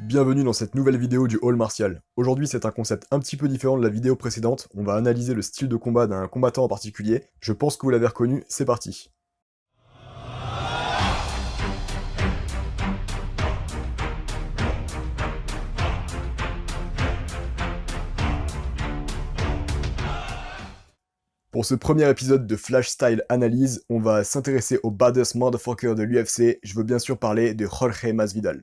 Bienvenue dans cette nouvelle vidéo du Hall Martial. Aujourd'hui c'est un concept un petit peu différent de la vidéo précédente, on va analyser le style de combat d'un combattant en particulier. Je pense que vous l'avez reconnu, c'est parti. Pour ce premier épisode de Flash Style Analyse, on va s'intéresser au baddest motherfucker de l'UFC, je veux bien sûr parler de Jorge Masvidal.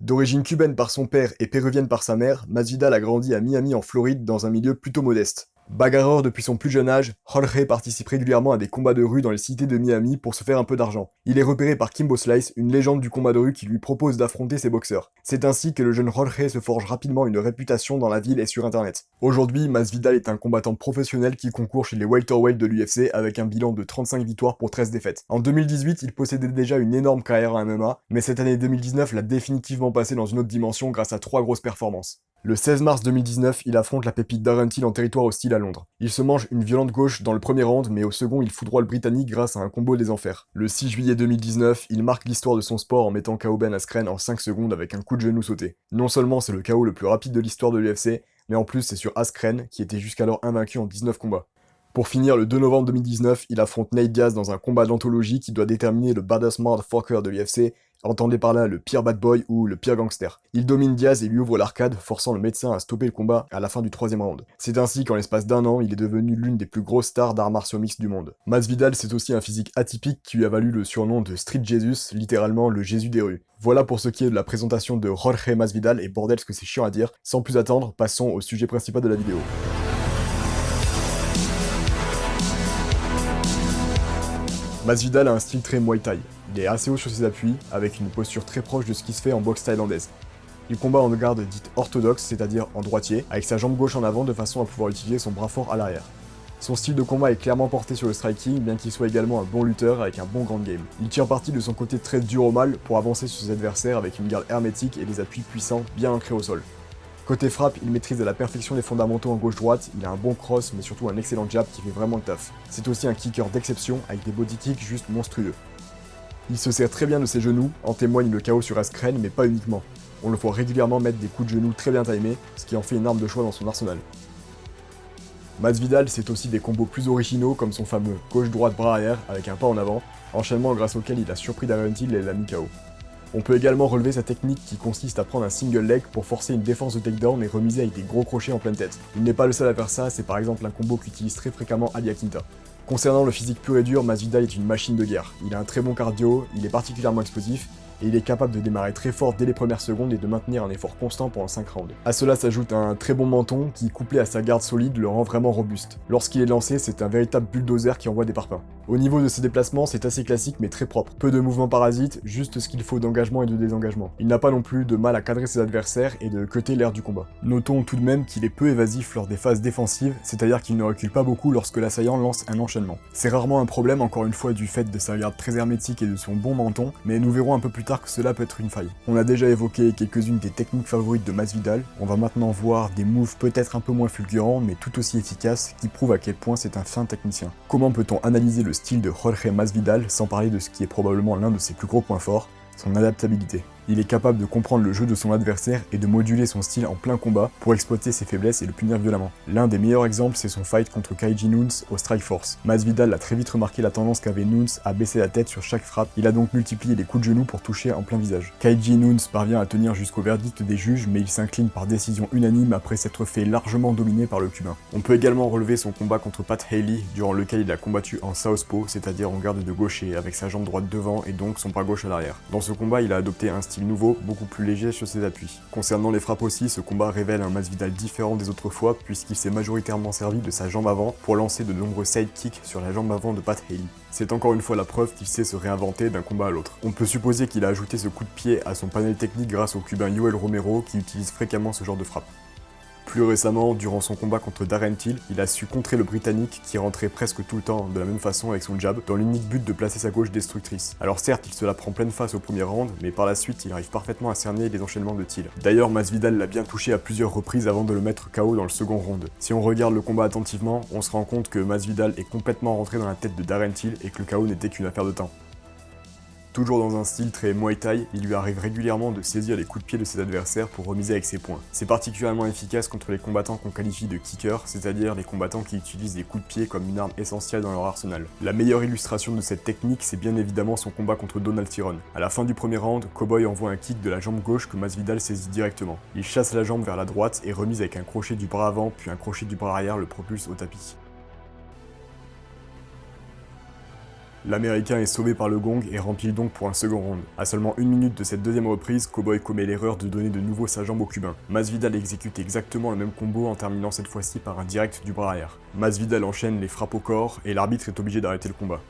D'origine cubaine par son père et péruvienne par sa mère, Masvidal a grandi à Miami en Floride dans un milieu plutôt modeste. Bagarreur depuis son plus jeune âge, Jorge participe régulièrement à des combats de rue dans les cités de Miami pour se faire un peu d'argent. Il est repéré par Kimbo Slice, une légende du combat de rue qui lui propose d'affronter ses boxeurs. C'est ainsi que le jeune Jorge se forge rapidement une réputation dans la ville et sur internet. Aujourd'hui, Masvidal est un combattant professionnel qui concourt chez les welterweight de l'UFC avec un bilan de 35 victoires pour 13 défaites. En 2018, il possédait déjà une énorme carrière en MMA, mais cette année 2019 l'a définitivement passé dans une autre dimension grâce à 3 grosses performances. Le 16 mars 2019, il affronte la pépite Darren Till en territoire hostile à Londres. Il se mange une violente gauche dans le premier round, mais au second, il foudroie le Britannique grâce à un combo des enfers. Le 6 juillet 2019, il marque l'histoire de son sport en mettant KO Ben Askren en 5 secondes avec un coup de genou sauté. Non seulement c'est le KO le plus rapide de l'histoire de l'UFC, mais en plus c'est sur Askren, qui était jusqu'alors invaincu en 19 combats. Pour finir, le 2 novembre 2019, il affronte Nate Diaz dans un combat d'anthologie qui doit déterminer le baddest motherfucker de l'UFC, entendez par là le pire bad boy ou le pire gangster. Il domine Diaz et lui ouvre l'arcade, forçant le médecin à stopper le combat à la fin du 3e round. C'est ainsi qu'en l'espace d'un an, il est devenu l'une des plus grosses stars d'arts martiaux mixtes du monde. Masvidal, c'est aussi un physique atypique qui lui a valu le surnom de Street Jesus, littéralement le Jésus des rues. Voilà pour ce qui est de la présentation de Jorge Masvidal, et bordel ce que c'est chiant à dire. Sans plus attendre, passons au sujet principal de la vidéo. Masvidal a un style très Muay Thai. Il est assez haut sur ses appuis, avec une posture très proche de ce qui se fait en boxe thaïlandaise. Il combat en garde dite orthodoxe, c'est-à-dire en droitier, avec sa jambe gauche en avant de façon à pouvoir utiliser son bras fort à l'arrière. Son style de combat est clairement porté sur le striking, bien qu'il soit également un bon lutteur avec un bon grand game. Il tire parti de son côté très dur au mal pour avancer sur ses adversaires avec une garde hermétique et des appuis puissants bien ancrés au sol. Côté frappe, il maîtrise à la perfection les fondamentaux en gauche-droite, il a un bon cross mais surtout un excellent jab qui fait vraiment le taf. C'est aussi un kicker d'exception avec des body kicks juste monstrueux. Il se sert très bien de ses genoux, en témoigne le KO sur Askren mais pas uniquement. On le voit régulièrement mettre des coups de genoux très bien timés, ce qui en fait une arme de choix dans son arsenal. Masvidal c'est aussi des combos plus originaux comme son fameux gauche-droite bras arrière avec un pas en avant, enchaînement grâce auquel il a surpris Darren Till et l'a mis KO. On peut également relever sa technique qui consiste à prendre un single leg pour forcer une défense de takedown et remiser avec des gros crochets en pleine tête. Il n'est pas le seul à faire ça, c'est par exemple un combo qu'utilise très fréquemment Ali Akinta. Concernant le physique pur et dur, Masvidal est une machine de guerre. Il a un très bon cardio, il est particulièrement explosif, et il est capable de démarrer très fort dès les premières secondes et de maintenir un effort constant pendant 5 rounds. A cela s'ajoute un très bon menton qui, couplé à sa garde solide, le rend vraiment robuste. Lorsqu'il est lancé, c'est un véritable bulldozer qui envoie des parpaings. Au niveau de ses déplacements, c'est assez classique mais très propre. Peu de mouvements parasites, juste ce qu'il faut d'engagement et de désengagement. Il n'a pas non plus de mal à cadrer ses adversaires et de cutter l'air du combat. Notons tout de même qu'il est peu évasif lors des phases défensives, c'est-à-dire qu'il ne recule pas beaucoup lorsque l'assaillant lance un enchaînement. C'est rarement un problème, encore une fois, du fait de sa garde très hermétique et de son bon menton, mais nous verrons un peu plus tard que cela peut être une faille. On a déjà évoqué quelques-unes des techniques favorites de Masvidal, on va maintenant voir des moves peut-être un peu moins fulgurants, mais tout aussi efficaces, qui prouvent à quel point c'est un fin technicien. Comment peut-on analyser le style de Jorge Masvidal sans parler de ce qui est probablement l'un de ses plus gros points forts, son adaptabilité. Il est capable de comprendre le jeu de son adversaire et de moduler son style en plein combat pour exploiter ses faiblesses et le punir violemment. L'un des meilleurs exemples, c'est son fight contre Kaiji Nunes au Strikeforce. Masvidal a très vite remarqué la tendance qu'avait Nunes à baisser la tête sur chaque frappe, il a donc multiplié les coups de genoux pour toucher en plein visage. Kaiji Nunes parvient à tenir jusqu'au verdict des juges, mais il s'incline par décision unanime après s'être fait largement dominer par le Cubain. On peut également relever son combat contre Pat Haley, durant lequel il a combattu en southpaw, c'est-à-dire en garde de gaucher, avec sa jambe droite devant et donc son bras gauche à l'arrière. Dans ce combat, il a adopté un style nouveau, beaucoup plus léger sur ses appuis. Concernant les frappes aussi, ce combat révèle un Masvidal différent des autres fois, puisqu'il s'est majoritairement servi de sa jambe avant pour lancer de nombreux sidekicks sur la jambe avant de Pat Haley. C'est encore une fois la preuve qu'il sait se réinventer d'un combat à l'autre. On peut supposer qu'il a ajouté ce coup de pied à son panel technique grâce au Cubain Yoel Romero qui utilise fréquemment ce genre de frappe. Plus récemment, durant son combat contre Darren Till, il a su contrer le Britannique qui rentrait presque tout le temps de la même façon avec son jab, dans l'unique but de placer sa gauche destructrice. Alors certes, il se la prend pleine face au premier round, mais par la suite, il arrive parfaitement à cerner les enchaînements de Till. D'ailleurs, Masvidal l'a bien touché à plusieurs reprises avant de le mettre KO dans le second round. Si on regarde le combat attentivement, on se rend compte que Masvidal est complètement rentré dans la tête de Darren Till et que le KO n'était qu'une affaire de temps. Toujours dans un style très Muay Thai, il lui arrive régulièrement de saisir les coups de pied de ses adversaires pour remiser avec ses poings. C'est particulièrement efficace contre les combattants qu'on qualifie de kickers, c'est-à-dire les combattants qui utilisent des coups de pied comme une arme essentielle dans leur arsenal. La meilleure illustration de cette technique, c'est bien évidemment son combat contre Donald Cerrone. À la fin du premier round, Cowboy envoie un kick de la jambe gauche que Masvidal saisit directement. Il chasse la jambe vers la droite et remise avec un crochet du bras avant puis un crochet du bras arrière le propulse au tapis. L'Américain est sauvé par le gong et remplit donc pour un second round. À seulement 1 minute de cette deuxième reprise, Cowboy commet l'erreur de donner de nouveau sa jambe au Cubain. Masvidal exécute exactement le même combo en terminant cette fois-ci par un direct du bras arrière. Masvidal enchaîne les frappes au corps et l'arbitre est obligé d'arrêter le combat.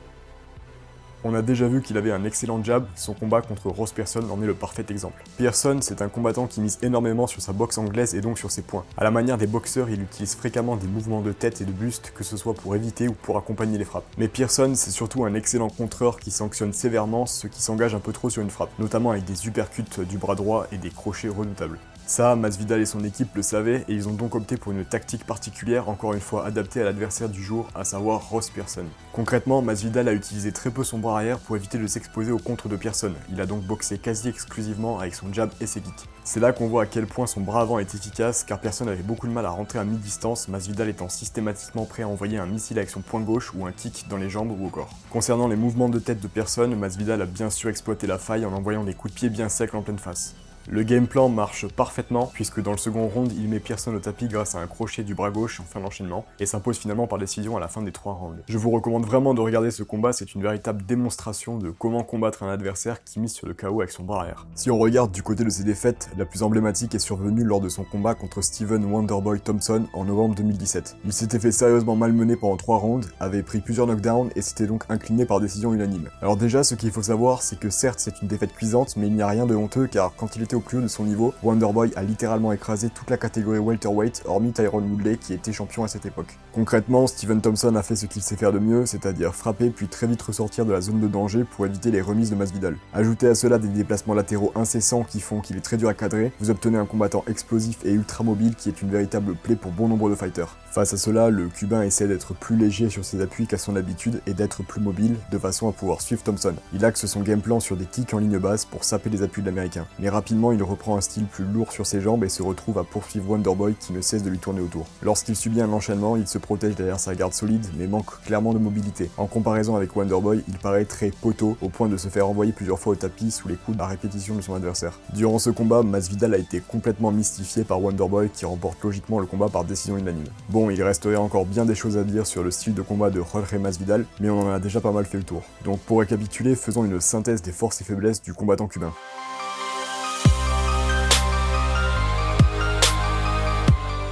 On a déjà vu qu'il avait un excellent jab, son combat contre Ross Pearson en est le parfait exemple. Pearson, c'est un combattant qui mise énormément sur sa boxe anglaise et donc sur ses poings. À la manière des boxeurs, il utilise fréquemment des mouvements de tête et de buste, que ce soit pour éviter ou pour accompagner les frappes. Mais Pearson, c'est surtout un excellent contreur qui sanctionne sévèrement ceux qui s'engagent un peu trop sur une frappe, notamment avec des uppercuts du bras droit et des crochets redoutables. Ça, Masvidal et son équipe le savaient et ils ont donc opté pour une tactique particulière, encore une fois adaptée à l'adversaire du jour, à savoir Ross Pearson. Concrètement, Masvidal a utilisé très peu son bras arrière pour éviter de s'exposer au contre de Pearson. Il a donc boxé quasi exclusivement avec son jab et ses kicks. C'est là qu'on voit à quel point son bras avant est efficace, car Pearson avait beaucoup de mal à rentrer à mi-distance, Masvidal étant systématiquement prêt à envoyer un missile avec son poing gauche ou un kick dans les jambes ou au corps. Concernant les mouvements de tête de Pearson, Masvidal a bien sûr exploité la faille en envoyant des coups de pied bien secs en pleine face. Le game plan marche parfaitement puisque dans le second round, il met Pearson au tapis grâce à un crochet du bras gauche en fin d'enchaînement et s'impose finalement par décision à la fin des 3 rounds. Je vous recommande vraiment de regarder ce combat, c'est une véritable démonstration de comment combattre un adversaire qui mise sur le KO avec son bras arrière. Si on regarde du côté de ses défaites, la plus emblématique est survenue lors de son combat contre Stephen Wonderboy Thompson en novembre 2017. Il s'était fait sérieusement malmener pendant 3 rounds, avait pris plusieurs knockdowns et s'était donc incliné par décision unanime. Alors déjà, ce qu'il faut savoir, c'est que certes c'est une défaite cuisante, mais il n'y a rien de honteux car quand il était au plus haut de son niveau, Wonderboy a littéralement écrasé toute la catégorie welterweight hormis Tyron Woodley qui était champion à cette époque. Concrètement, Stephen Thompson a fait ce qu'il sait faire de mieux, c'est-à-dire frapper puis très vite ressortir de la zone de danger pour éviter les remises de Masvidal. Ajoutez à cela des déplacements latéraux incessants qui font qu'il est très dur à cadrer, vous obtenez un combattant explosif et ultra mobile qui est une véritable plaie pour bon nombre de fighters. Face à cela, le Cubain essaie d'être plus léger sur ses appuis qu'à son habitude et d'être plus mobile, de façon à pouvoir suivre Thompson. Il axe son game plan sur des kicks en ligne basse pour saper les appuis de l'Américain. Mais rapidement, il reprend un style plus lourd sur ses jambes et se retrouve à poursuivre Wonderboy qui ne cesse de lui tourner autour. Lorsqu'il subit un enchaînement, il se protège derrière sa garde solide mais manque clairement de mobilité. En comparaison avec Wonderboy, il paraît très poteau au point de se faire envoyer plusieurs fois au tapis sous les coups à répétition de son adversaire. Durant ce combat, Masvidal a été complètement mystifié par Wonderboy qui remporte logiquement le combat par décision unanime. Bon, il resterait encore bien des choses à dire sur le style de combat de Jorge Masvidal, mais on en a déjà pas mal fait le tour. Donc pour récapituler, faisons une synthèse des forces et faiblesses du combattant cubain.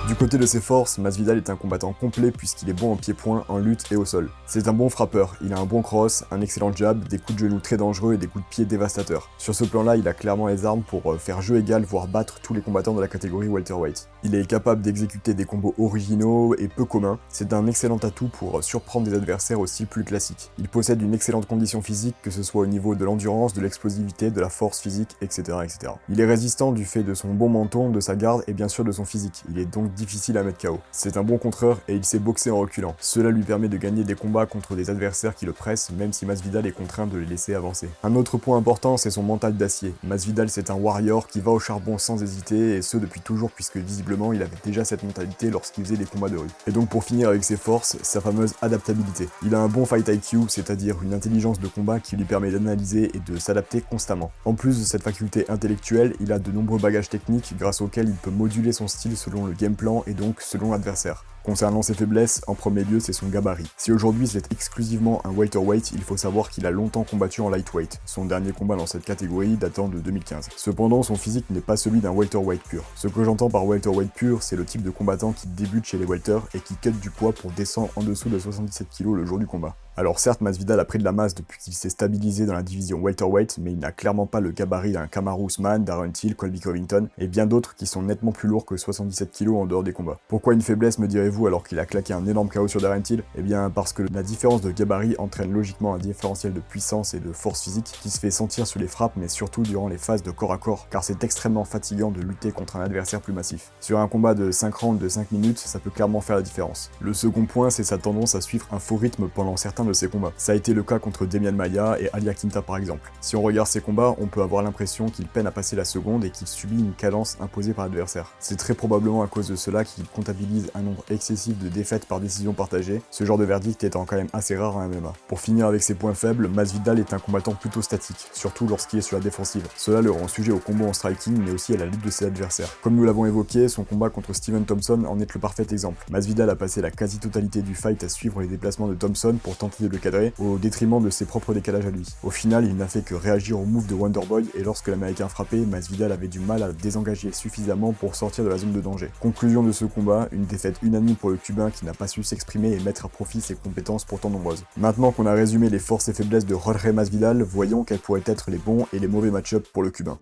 Du côté de ses forces, Masvidal est un combattant complet puisqu'il est bon en pied-point, en lutte et au sol. C'est un bon frappeur, il a un bon cross, un excellent jab, des coups de genoux très dangereux et des coups de pied dévastateurs. Sur ce plan-là, il a clairement les armes pour faire jeu égal, voire battre tous les combattants de la catégorie welterweight. Il est capable d'exécuter des combos originaux et peu communs, c'est un excellent atout pour surprendre des adversaires aussi plus classiques. Il possède une excellente condition physique, que ce soit au niveau de l'endurance, de l'explosivité, de la force physique, etc., etc. Il est résistant du fait de son bon menton, de sa garde et bien sûr de son physique. Il est donc difficile à mettre KO. C'est un bon contreur et il sait boxer en reculant. Cela lui permet de gagner des combats contre des adversaires qui le pressent, même si Masvidal est contraint de les laisser avancer. Un autre point important, c'est son mental d'acier. Masvidal, c'est un warrior qui va au charbon sans hésiter, et ce depuis toujours puisque visiblement il avait déjà cette mentalité lorsqu'il faisait des combats de rue. Et donc pour finir avec ses forces, sa fameuse adaptabilité. Il a un bon fight IQ, c'est-à-dire une intelligence de combat qui lui permet d'analyser et de s'adapter constamment. En plus de cette faculté intellectuelle, il a de nombreux bagages techniques grâce auxquels il peut moduler son style selon le game plan et donc selon l'adversaire. Concernant ses faiblesses, en premier lieu c'est son gabarit. Si aujourd'hui c'est exclusivement un welterweight, il faut savoir qu'il a longtemps combattu en lightweight, son dernier combat dans cette catégorie datant de 2015. Cependant, son physique n'est pas celui d'un welterweight pur. Ce que j'entends par welterweight pur, c'est le type de combattant qui débute chez les welters et qui cut du poids pour descendre en dessous de 77 kg le jour du combat. Alors certes, Masvidal a pris de la masse depuis qu'il s'est stabilisé dans la division welterweight, mais il n'a clairement pas le gabarit d'un Kamaru Usman, Darren Till, Colby Covington et bien d'autres qui sont nettement plus lourds que 77 kg en dehors des combats. Pourquoi une faiblesse me direz-vous alors qu'il a claqué un énorme KO sur Darren Till? Eh bien parce que la différence de gabarit entraîne logiquement un différentiel de puissance et de force physique qui se fait sentir sur les frappes mais surtout durant les phases de corps à corps, car c'est extrêmement fatigant de lutter contre un adversaire plus massif. Sur un combat de 5 rounds de 5 minutes, ça peut clairement faire la différence. Le second point, c'est sa tendance à suivre un faux rythme pendant certains de ses combats. Ça a été le cas contre Demian Maia et Ali Akinta par exemple. Si on regarde ses combats, on peut avoir l'impression qu'il peine à passer la seconde et qu'il subit une cadence imposée par l'adversaire. C'est très probablement à cause de cela qu'il comptabilise un nombre excessif de défaites par décision partagée, ce genre de verdict étant quand même assez rare en MMA. Pour finir avec ses points faibles, Masvidal est un combattant plutôt statique, surtout lorsqu'il est sur la défensive. Cela le rend sujet au combo en striking mais aussi à la lutte de ses adversaires. Comme nous l'avons évoqué, son combat contre Steven Thompson en est le parfait exemple. Masvidal a passé la quasi-totalité du fight à suivre les déplacements de Thompson pour tenter de le cadrer, au détriment de ses propres décalages à lui. Au final, il n'a fait que réagir au move de Wonderboy et lorsque l'américain frappait, Masvidal avait du mal à désengager suffisamment pour sortir de la zone de danger. Conclusion de ce combat, une défaite unanime pour le Cubain qui n'a pas su s'exprimer et mettre à profit ses compétences pourtant nombreuses. Maintenant qu'on a résumé les forces et faiblesses de Jorge Masvidal, voyons quels pourraient être les bons et les mauvais match-ups pour le Cubain.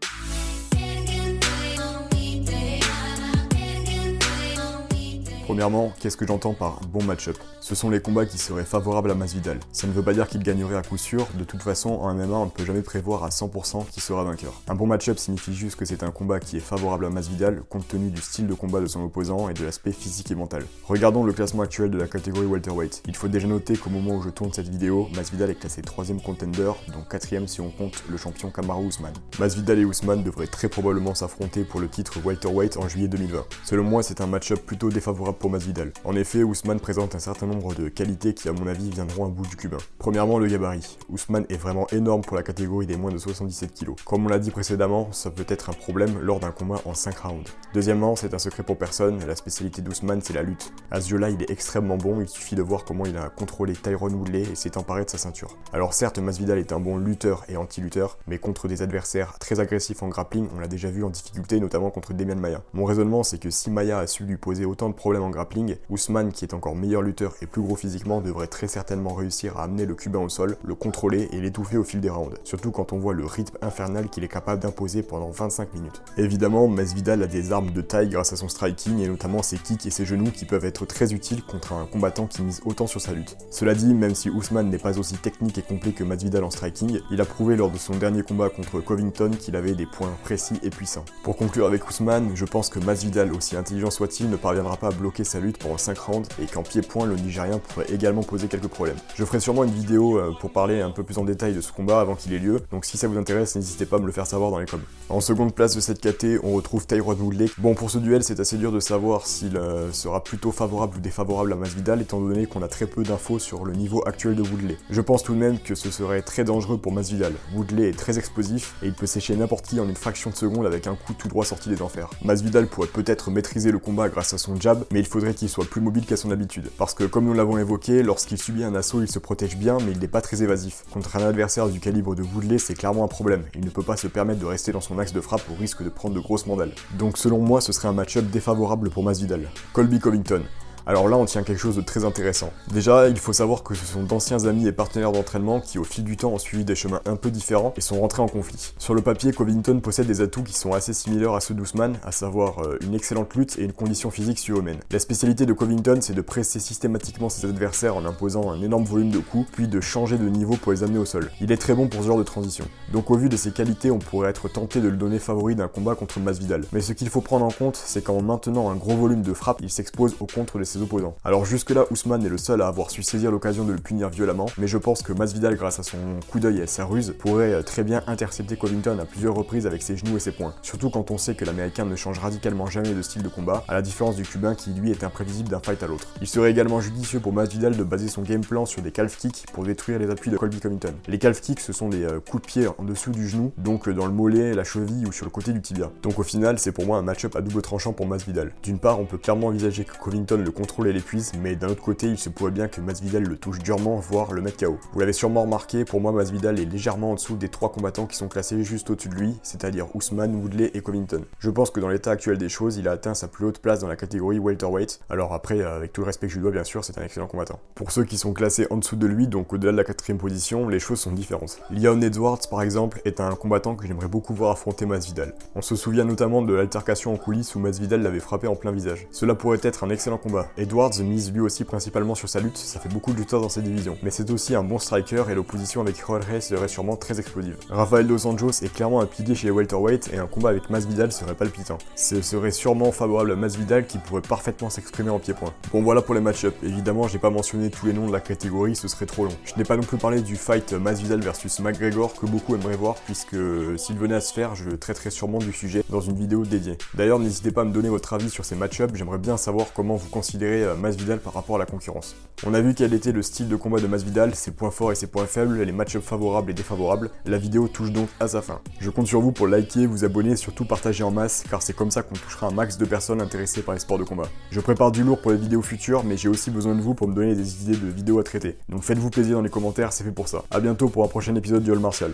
Premièrement, qu'est-ce que j'entends par bon match-up? Ce sont les combats qui seraient favorables à Masvidal. Ça ne veut pas dire qu'il gagnerait à coup sûr, de toute façon en MMA on ne peut jamais prévoir à 100% qui sera vainqueur. Un bon match-up signifie juste que c'est un combat qui est favorable à Masvidal compte tenu du style de combat de son opposant et de l'aspect physique et mental. Regardons le classement actuel de la catégorie welterweight. Il faut déjà noter qu'au moment où je tourne cette vidéo, Masvidal est classé 3ème contender, donc 4ème si on compte le champion Kamaru Usman. Masvidal et Usman devraient très probablement s'affronter pour le titre welterweight en juillet 2020. Selon moi, c'est un match-up plutôt défavorable pour Masvidal. En effet, Usman présente un certain nombre de qualités qui à mon avis viendront à bout du Cubain. Premièrement, le gabarit. Usman est vraiment énorme pour la catégorie des moins de 77 kg. Comme on l'a dit précédemment, ça peut être un problème lors d'un combat en 5 rounds. Deuxièmement, c'est un secret pour personne, la spécialité d'Usman c'est la lutte. À ce jeu-là, il est extrêmement bon, il suffit de voir comment il a contrôlé Tyron Woodley et s'est emparé de sa ceinture. Alors certes, Masvidal est un bon lutteur et anti-lutteur, mais contre des adversaires très agressifs en grappling, on l'a déjà vu en difficulté, notamment contre Demian Maia. Mon raisonnement, c'est que si Maia a su lui poser autant de problèmes en grappling, Usman, qui est encore meilleur lutteur et plus gros physiquement, devrait très certainement réussir à amener le Cubain au sol, le contrôler et l'étouffer au fil des rounds, surtout quand on voit le rythme infernal qu'il est capable d'imposer pendant 25 minutes. Évidemment, Masvidal a des armes de taille grâce à son striking et notamment ses kicks et ses genoux qui peuvent être très utiles contre un combattant qui mise autant sur sa lutte. Cela dit, même si Usman n'est pas aussi technique et complet que Masvidal en striking, il a prouvé lors de son dernier combat contre Covington qu'il avait des points précis et puissants. Pour conclure avec Usman, je pense que Masvidal, aussi intelligent soit-il, ne parviendra pas à bloquer sa lutte pendant 5 rounds et qu'en pied-point, le Nigérien pourrait également poser quelques problèmes. Je ferai sûrement une vidéo pour parler un peu plus en détail de ce combat avant qu'il ait lieu, donc si ça vous intéresse, n'hésitez pas à me le faire savoir dans les commentaires. En seconde place de cette KT, on retrouve Tyron Woodley. Bon, pour ce duel, c'est assez dur de savoir s'il sera plutôt favorable ou défavorable à Masvidal, étant donné qu'on a très peu d'infos sur le niveau actuel de Woodley. Je pense tout de même que ce serait très dangereux pour Masvidal. Woodley est très explosif et il peut sécher n'importe qui en une fraction de seconde avec un coup tout droit sorti des enfers. Masvidal pourrait peut-être maîtriser le combat grâce à son jab, mais il faudrait qu'il soit plus mobile qu'à son habitude. Parce que comme nous l'avons évoqué, lorsqu'il subit un assaut, il se protège bien, mais il n'est pas très évasif. Contre un adversaire du calibre de Woodley, c'est clairement un problème. Il ne peut pas se permettre de rester dans son axe de frappe au risque de prendre de grosses mandales. Donc selon moi, ce serait un match-up défavorable pour Masvidal. Colby Covington. Alors là, on tient quelque chose de très intéressant. Déjà, il faut savoir que ce sont d'anciens amis et partenaires d'entraînement qui, au fil du temps, ont suivi des chemins un peu différents et sont rentrés en conflit. Sur le papier, Covington possède des atouts qui sont assez similaires à ceux d'Usman, à savoir une excellente lutte et une condition physique surhumaine. La spécialité de Covington, c'est de presser systématiquement ses adversaires en imposant un énorme volume de coups, puis de changer de niveau pour les amener au sol. Il est très bon pour ce genre de transition. Donc au vu de ses qualités, on pourrait être tenté de le donner favori d'un combat contre Masvidal. Mais ce qu'il faut prendre en compte, c'est qu'en maintenant un gros volume de frappe, il s'expose au contre de ses opposants. Alors jusque-là, Usman est le seul à avoir su saisir l'occasion de le punir violemment, mais je pense que Masvidal, grâce à son coup d'œil et à sa ruse, pourrait très bien intercepter Covington à plusieurs reprises avec ses genoux et ses poings. Surtout quand on sait que l'américain ne change radicalement jamais de style de combat, à la différence du cubain qui lui est imprévisible d'un fight à l'autre. Il serait également judicieux pour Masvidal de baser son game plan sur des calf kicks pour détruire les appuis de Colby Covington. Les calf kicks, ce sont des coups de pied en dessous du genou, donc dans le mollet, la cheville ou sur le côté du tibia. Donc au final, c'est pour moi un match-up à double tranchant pour Masvidal. D'une part, on peut clairement envisager que Covington le contrôle et l'épuise, mais d'un autre côté, il se pourrait bien que Masvidal le touche durement, voire le mette KO. Vous l'avez sûrement remarqué, pour moi Masvidal est légèrement en dessous des 3 combattants qui sont classés juste au-dessus de lui, c'est-à-dire Usman, Woodley et Covington. Je pense que dans l'état actuel des choses, il a atteint sa plus haute place dans la catégorie welterweight. Alors après, avec tout le respect que je lui dois bien sûr, c'est un excellent combattant. Pour ceux qui sont classés en dessous de lui, donc au-delà de la 4ème position, les choses sont différentes. Leon Edwards par exemple est un combattant que j'aimerais beaucoup voir affronter Masvidal. On se souvient notamment de l'altercation en coulisses où Masvidal l'avait frappé en plein visage. Cela pourrait être un excellent combat. Edwards mise lui aussi principalement sur sa lutte, ça fait beaucoup de lutteurs dans cette division. Mais c'est aussi un bon striker et l'opposition avec Jorge serait sûrement très explosive. Rafael Dos Anjos est clairement un pilier chez les welterweight et un combat avec Masvidal serait palpitant. Ce serait sûrement favorable à Masvidal qui pourrait parfaitement s'exprimer en pied-point. Bon voilà pour les match-ups. Évidemment, j'ai pas mentionné tous les noms de la catégorie, ce serait trop long. Je n'ai pas non plus parlé du fight Masvidal versus McGregor que beaucoup aimeraient voir puisque s'il venait à se faire, je traiterai sûrement du sujet dans une vidéo dédiée. D'ailleurs, n'hésitez pas à me donner votre avis sur ces match-ups, j'aimerais bien savoir comment vous considérez Masvidal par rapport à la concurrence. On a vu quel était le style de combat de Masvidal, ses points forts et ses points faibles, les match-ups favorables et défavorables. La vidéo touche donc à sa fin. Je compte sur vous pour liker, vous abonner et surtout partager en masse, car c'est comme ça qu'on touchera un max de personnes intéressées par les sports de combat. Je prépare du lourd pour les vidéos futures, mais j'ai aussi besoin de vous pour me donner des idées de vidéos à traiter. Donc faites-vous plaisir dans les commentaires, c'est fait pour ça. A bientôt pour un prochain épisode du All Martial.